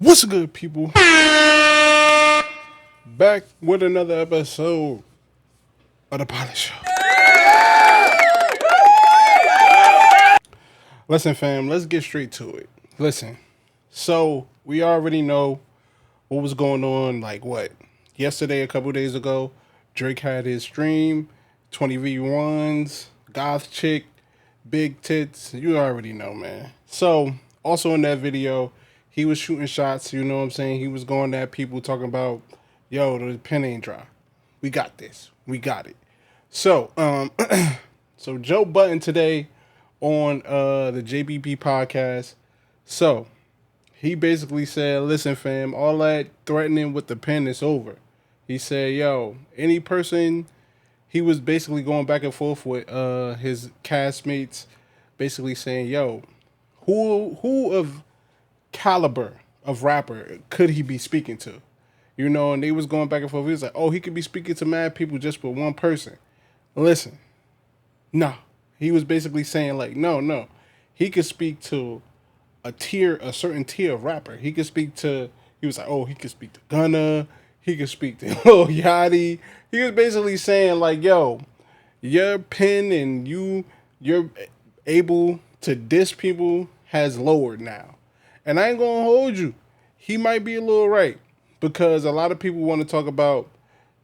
What's good, people? Back with another episode of the Pilot Show. Listen, fam, let's get straight to it. Listen, so we already know what was going on. Like what? Yesterday, a couple days ago, Drake had his stream, 20v1s, goth chick, big tits. You already know, man. So also in that video, he was shooting shots. You know what I'm saying? He was going at people talking about, yo, the pen ain't dry. We got this. We got it. So, so Joe Budden today on the JBP podcast. So he basically said, listen, fam, all that threatening with the pen is over. He said, yo, any person, he was basically going back and forth with his castmates, basically saying, yo, who of caliber of rapper could he be speaking to? You know, and they was going back and forth. He was like, oh, he could be speaking to mad people just with one person. Listen, no. He was basically saying like, no. He could speak to a certain tier of rapper. He was like, oh, he could speak to Gunna. He could speak to Lil Yachty. He was basically saying like, yo, your pen and you're able to diss people has lowered now. And I ain't gonna hold you. He might be a little right. Because a lot of people want to talk about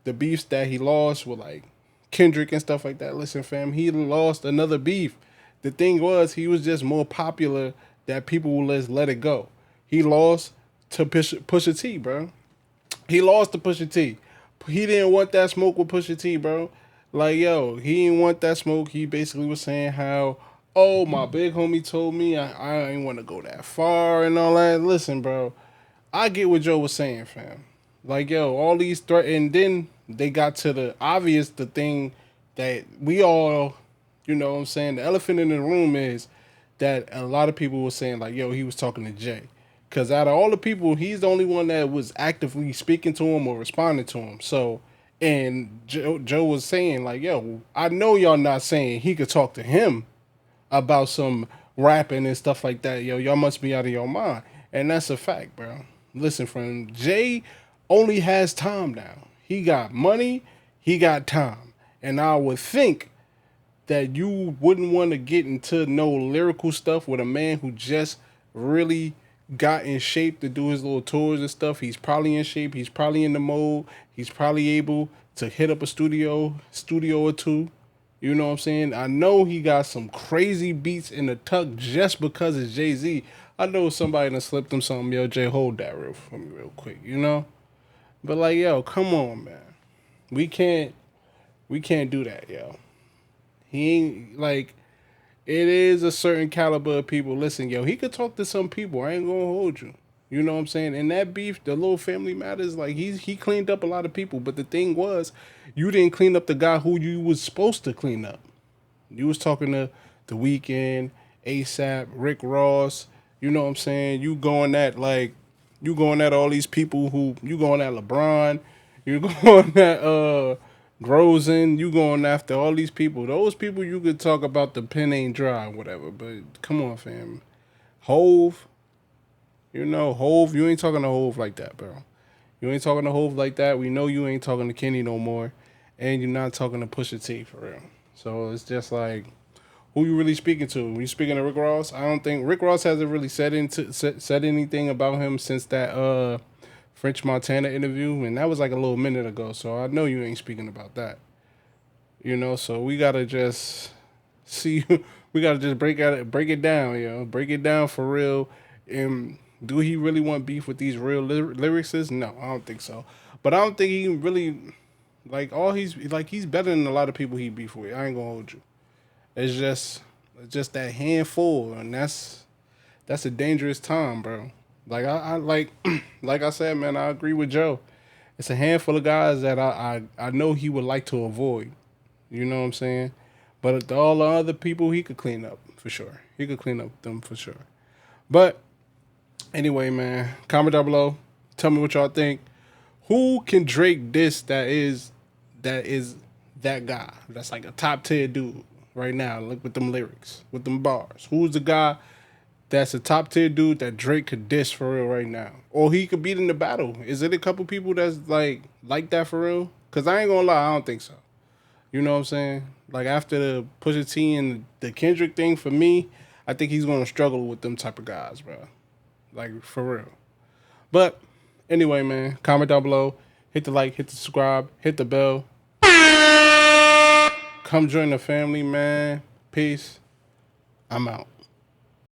the beefs that he lost with like Kendrick and stuff like that. Listen, fam, he lost another beef. The thing was, he was just more popular that people will just let it go. He lost to Pusha T, bro. He lost to Pusha T. He didn't want that smoke with Pusha T, bro. Like, yo, he didn't want that smoke. He basically was saying how, oh, my big homie told me I ain't want to go that far and all that. Listen, bro, I get what Joe was saying, fam. Like, yo, all these threats, and then they got to the thing that we all, you know what I'm saying, the elephant in the room is that a lot of people were saying, like, yo, he was talking to Jay. Because out of all the people, he's the only one that was actively speaking to him or responding to him. So, and Joe was saying, like, yo, I know y'all not saying he could talk to him about some rapping and stuff like that. Yo, y'all must be out of your mind. And that's a fact, bro. Listen, friend, Jay only has time now. He got money, he got time. And I would think that you wouldn't want to get into no lyrical stuff with a man who just really got in shape to do his little tours and stuff. He's probably in shape. He's probably in the mode. He's probably able to hit up a studio or two. You know what I'm saying? I know he got some crazy beats in the tuck just because it's Jay-Z. I know somebody done slipped him something. Yo, Jay, hold that real for me real quick, you know? But like, yo, come on, man. We can't do that, yo. He ain't like it is a certain caliber of people. Listen, yo, he could talk to some people. I ain't gonna hold you. You know what I'm saying? And that beef, the little family matters, like he cleaned up a lot of people. But the thing was, you didn't clean up the guy who you was supposed to clean up. You was talking to The Weeknd, ASAP, Rick Ross. You know what I'm saying? You going at all these people who you going at LeBron, you going at Grozen, you going after all these people. Those people you could talk about the pen ain't dry, whatever. But come on, fam. Hove, Hove, you ain't talking to Hove like that, bro. You ain't talking to Hove like that. We know you ain't talking to Kenny no more. And you're not talking to Pusha T for real. So it's just like, who you really speaking to? When you speaking to Rick Ross? I don't think Rick Ross hasn't really said anything about him since that French Montana interview, and that was like a little minute ago. So I know you ain't speaking about that. You know, so we gotta just see. We gotta just break it down, break it down for real. And do he really want beef with these real lyricists? No, I don't think so. But I don't think he really he's better than a lot of people he beef with. I ain't gonna hold you. It's just that handful, and that's a dangerous time, bro. Like I like like I said, man, I agree with Joe. It's a handful of guys that I know he would like to avoid. You know what I'm saying? But all the other people he could clean up for sure. He could clean up them for sure. But anyway, man, comment down below. Tell me what y'all think. Who can Drake diss that is that guy? That's like a top tier dude right now. Look with them lyrics, with them bars. Who's the guy that's a top tier dude that Drake could diss for real right now, or he could beat in the battle? Is it a couple people that's like that for real? Cause I ain't gonna lie, I don't think so. You know what I'm saying? Like after the Pusha T and the Kendrick thing, for me, I think he's gonna struggle with them type of guys, bro. Like for real. But anyway, man, comment down below, hit the like, hit the subscribe, hit the bell. Come join the family, man. Peace. I'm out.